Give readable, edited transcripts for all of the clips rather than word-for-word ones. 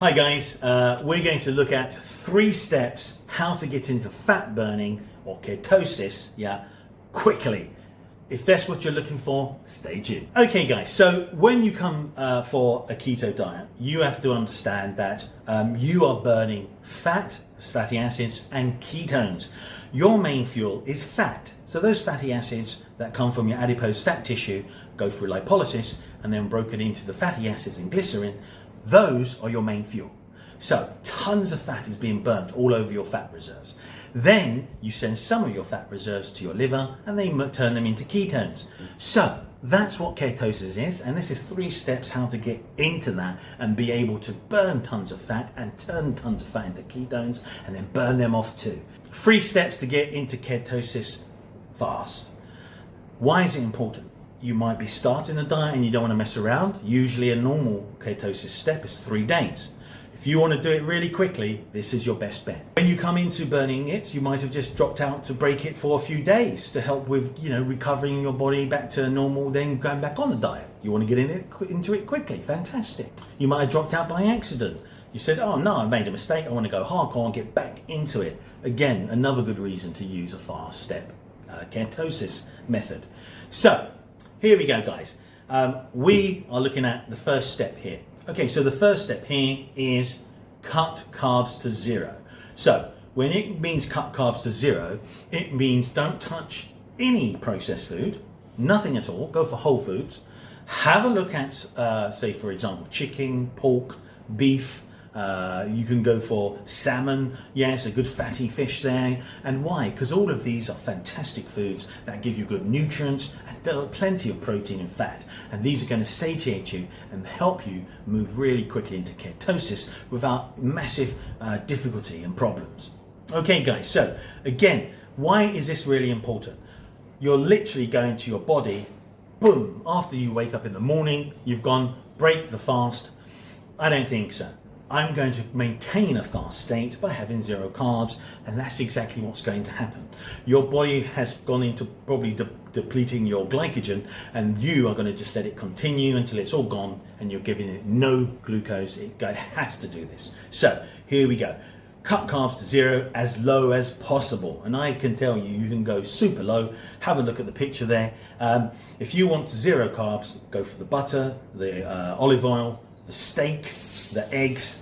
Hi guys, we're going to look at 3 steps how to get into fat burning or ketosis, quickly. If that's what you're looking for, stay tuned. Okay guys, so when you come for a keto diet, you have to understand that you are burning fatty acids and ketones. Your main fuel is fat. So those fatty acids that come from your adipose fat tissue go through lipolysis and then broken into the fatty acids and glycerin. Those are your main fuel. So tons of fat is being burnt all over your fat reserves. Then you send some of your fat reserves to your liver and they turn them into ketones. So that's what ketosis is, and this is 3 steps how to get into that and be able to burn tons of fat and turn tons of fat into ketones and then burn them off too. 3 steps to get into ketosis fast. Why is it important? You might be starting a diet and you don't want to mess around. Usually a normal ketosis step is 3 days. If you want to do it really quickly, this is your best bet. When you come into burning it, you might have just dropped out to break it for a few days to help with, recovering your body back to normal, then going back on the diet. You want to get into it quickly, fantastic. You might have dropped out by accident. You said, oh no, I made a mistake, I want to go hardcore and get back into it. Again, another good reason to use a fast step ketosis method. So, here we go guys. We are looking at the first step here. Okay, so the first step here is cut carbs to 0. So when it means cut carbs to 0, it means don't touch any processed food, nothing at all, go for whole foods. Have a look at, say for example, chicken, pork, beef. You can go for salmon, yes, a good fatty fish there. And why? Because all of these are fantastic foods that give you good nutrients and there are plenty of protein and fat. And these are going to satiate you and help you move really quickly into ketosis without massive difficulty and problems. Okay guys, so again, why is this really important? You're literally going to your body, boom, after you wake up in the morning, you've gone, break the fast. I don't think so. I'm going to maintain a fast state by having 0 carbs, and that's exactly what's going to happen. Your body has gone into probably depleting your glycogen, and you are going to just let it continue until it's all gone and you're giving it no glucose. It has to do this. So here we go. Cut carbs to 0 as low as possible, and I can tell you can go super low. Have a look at the picture there. If you want 0 carbs, go for the butter, the olive oil, the steak, the eggs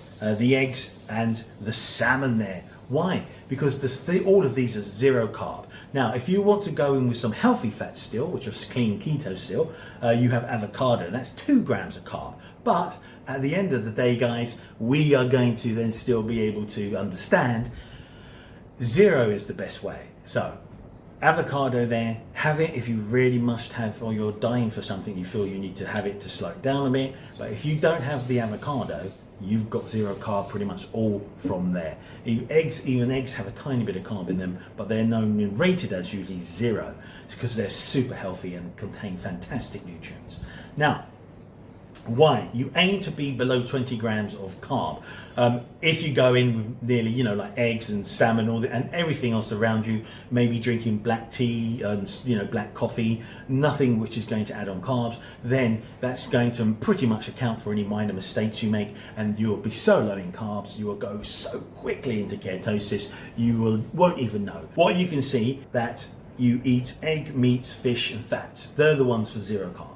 and the salmon there. Why? Because all of these are 0 carb. Now, if you want to go in with some healthy fats still, which are clean keto still, you have avocado. That's 2 grams of carb. But at the end of the day, guys, we are going to then still be able to understand 0 is the best way. So avocado there, have it if you really must have, or you're dying for something, you feel you need to have it to slow it down a bit. But if you don't have the avocado, you've got 0 carb pretty much all from there. Even eggs have a tiny bit of carb in them, but they're known and rated as usually 0 because they're super healthy and contain fantastic nutrients. Now, why? You aim to be below 20 grams of carb. If you go in with nearly, like eggs and salmon and everything else around you, maybe drinking black tea and, black coffee, nothing which is going to add on carbs, then that's going to pretty much account for any minor mistakes you make, and you will be so low in carbs, you will go so quickly into ketosis, you won't even know. What you can see that you eat egg, meats, fish and fats. They're the ones for 0 carb.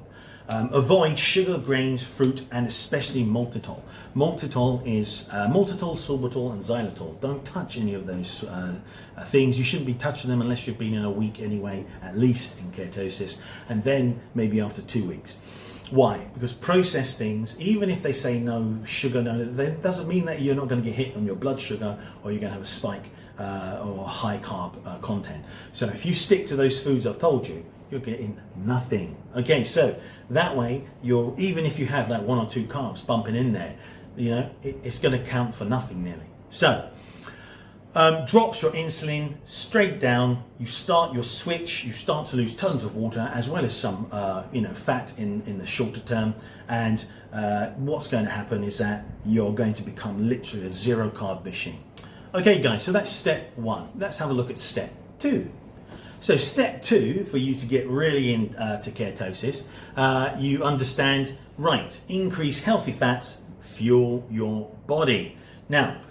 Avoid sugar, grains, fruit, and especially maltitol. Maltitol is maltitol, sorbitol, and xylitol. Don't touch any of those things. You shouldn't be touching them unless you've been in a week anyway, at least in ketosis, and then maybe after 2 weeks. Why? Because processed things, even if they say no sugar, that doesn't mean that you're not going to get hit on your blood sugar or you're going to have a spike or high carb content. So if you stick to those foods I've told you, you're getting nothing. Okay, so that way, even if you have that 1 or 2 carbs bumping in there, it's going to count for nothing nearly. So, drops your insulin straight down. You start your switch. You start to lose tons of water as well as some, fat in the shorter term. And what's going to happen is that you're going to become literally a 0 carb machine. Okay, guys. So that's step 1. Let's have a look at step 2. So step 2, for you to get really into ketosis, you understand, right, increase healthy fats, fuel your body. Now,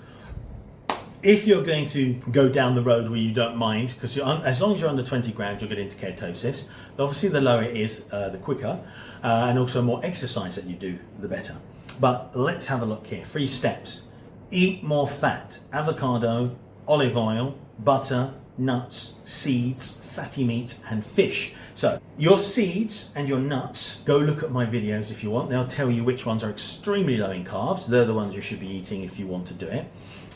if you're going to go down the road where you don't mind, because as long as you're under 20 grams, you'll get into ketosis. Obviously, the lower it is, the quicker, and also more exercise that you do, the better. But let's have a look here. 3 steps. Eat more fat: avocado, olive oil, butter, nuts, seeds, fatty meats, and fish. So your seeds and your nuts, go look at my videos if you want. They'll tell you which ones are extremely low in carbs. They're the ones you should be eating if you want to do it.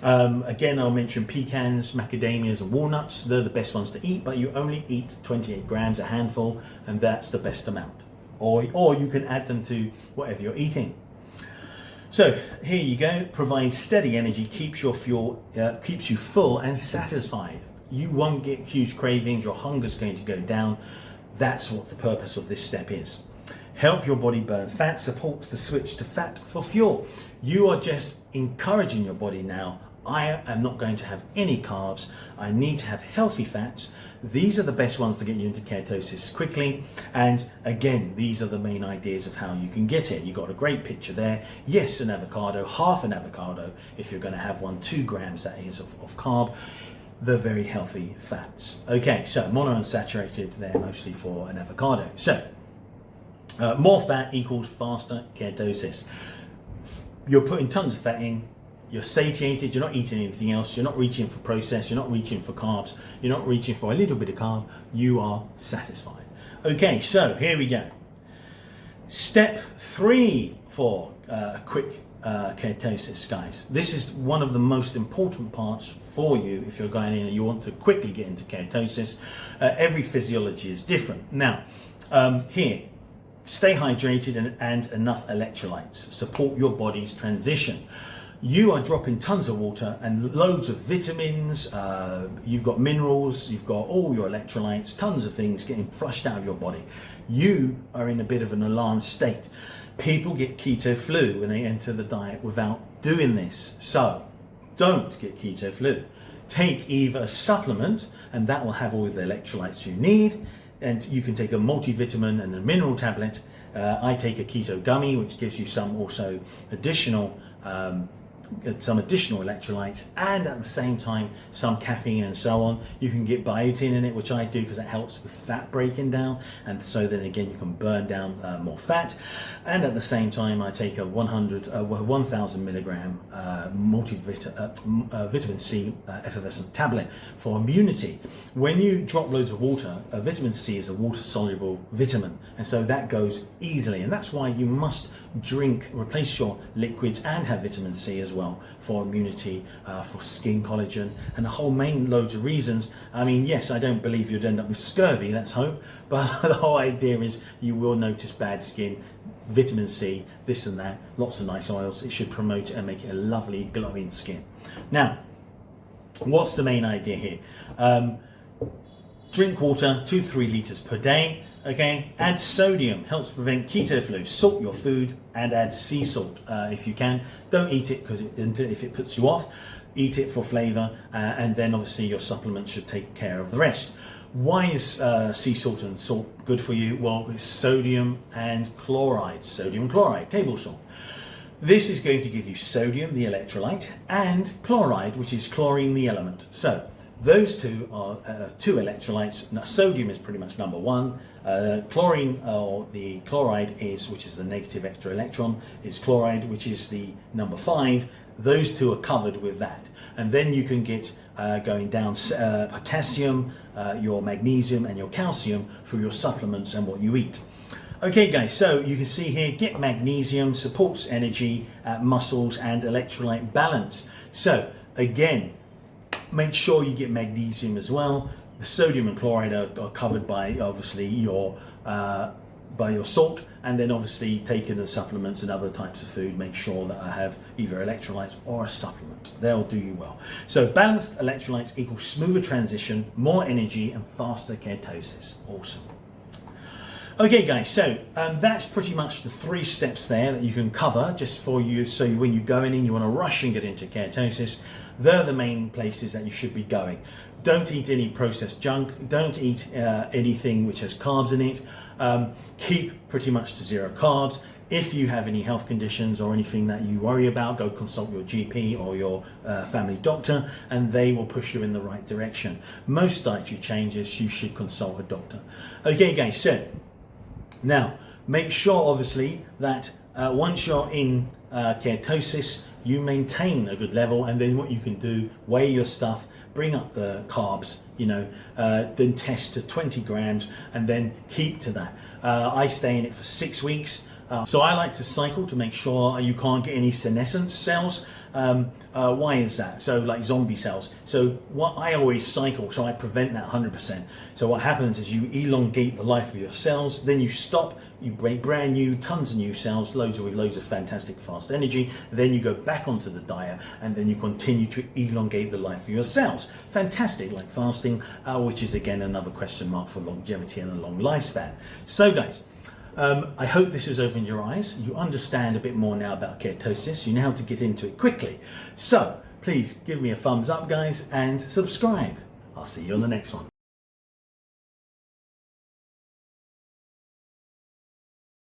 Again, I'll mention pecans, macadamias, and walnuts. They're the best ones to eat, but you only eat 28 grams, a handful, and that's the best amount. Or you can add them to whatever you're eating. So here you go. Provides steady energy, keeps you full and satisfied. You won't get huge cravings. Your hunger's going to go down. That's what the purpose of this step is. Help your body burn fat, supports the switch to fat for fuel. You are just encouraging your body now. I am not going to have any carbs. I need to have healthy fats. These are the best ones to get you into ketosis quickly. And again, these are the main ideas of how you can get it. You've got a great picture there. Yes, an avocado, half an avocado, if you're going to have one, 2 grams that is of carb. The very healthy fats. Okay, so monounsaturated there mostly for an avocado. So more fat equals faster ketosis. You're putting tons of fat in, you're satiated, you're not eating anything else, you're not reaching for processed, you're not reaching for carbs, you're not reaching for a little bit of carb, you are satisfied. Okay, so here we go. Step 3 for a quick ketosis, guys. This is one of the most important parts for you if you're going in and you want to quickly get into ketosis. Every physiology is different. Now, here, stay hydrated and enough electrolytes. Support your body's transition. You are dropping tons of water and loads of vitamins, you've got minerals, you've got all your electrolytes, tons of things getting flushed out of your body. You are in a bit of an alarmed state. People get keto flu when they enter the diet without doing this. So don't get keto flu. Take either a supplement, and that will have all the electrolytes you need, and you can take a multivitamin and a mineral tablet. I take a keto gummy, which gives you some also additional electrolytes, and at the same time some caffeine and so on. You can get biotin in it, which I do because it helps with fat breaking down, and so then again you can burn down more fat. And at the same time I take a 1000 milligram vitamin C effervescent tablet for immunity. When you drop loads of water, vitamin C is a water soluble vitamin, and so that goes easily, and that's why you must replace your liquids and have vitamin C as well for immunity, for skin collagen, and a whole loads of reasons. I mean, yes, I don't believe you'd end up with scurvy, let's hope, but the whole idea is you will notice bad skin, vitamin C, this and that, lots of nice oils. It should promote it and make it a lovely glowing skin. Now, what's the main idea here? Drink water 2-3 liters per day. Okay, add sodium, helps prevent keto flu. Salt your food and add sea salt if you can. Don't eat it if it puts you off. Eat it for flavor, and then obviously your supplements should take care of the rest. Why is sea salt and salt good for you? Well, it's sodium and chloride. Sodium chloride, table salt. This is going to give you sodium, the electrolyte, and chloride, which is chlorine, the element. So those two are 2 electrolytes. Now, sodium is pretty much number 1. Chlorine, or the chloride which is the negative extra electron, is chloride, which is the number 5. Those 2 are covered with that. And then you can get going down potassium, your magnesium and your calcium through your supplements and what you eat. Okay guys, so you can see here, get magnesium, supports energy, muscles and electrolyte balance. So again, make sure you get magnesium as well. The sodium and chloride are covered by obviously your salt, and then obviously taking the supplements and other types of food, make sure that I have either electrolytes or a supplement. They'll do you well. So balanced electrolytes equals smoother transition, more energy and faster ketosis. Awesome. Okay guys, so that's pretty much the 3 steps there that you can cover just for you, so when you go in and you want to rush and get into ketosis, they're the main places that you should be going. Don't eat any processed junk, don't eat anything which has carbs in it, keep pretty much to 0 carbs, If you have any health conditions or anything that you worry about, go consult your GP or your family doctor, and they will push you in the right direction. Most dietary changes, you should consult a doctor. Okay guys, so now make sure obviously that once you're in ketosis, you maintain a good level, and then what you can do, weigh your stuff, bring up the carbs, then test to 20 grams and then keep to that. I stay in it for 6 weeks. So I like to cycle to make sure you can't get any senescence cells. Why is that? So like zombie cells. So what I always cycle, so I prevent that 100%. So what happens is you elongate the life of your cells, then you stop, you break brand new, tons of new cells, loads of fantastic fast energy. Then you go back onto the diet, and then you continue to elongate the life of your cells. Fantastic, like fasting, which is again another question mark for longevity and a long lifespan. So guys, I hope this has opened your eyes. You understand a bit more now about ketosis. You know how to get into it quickly. So please give me a thumbs up, guys, and subscribe. I'll see you on the next one.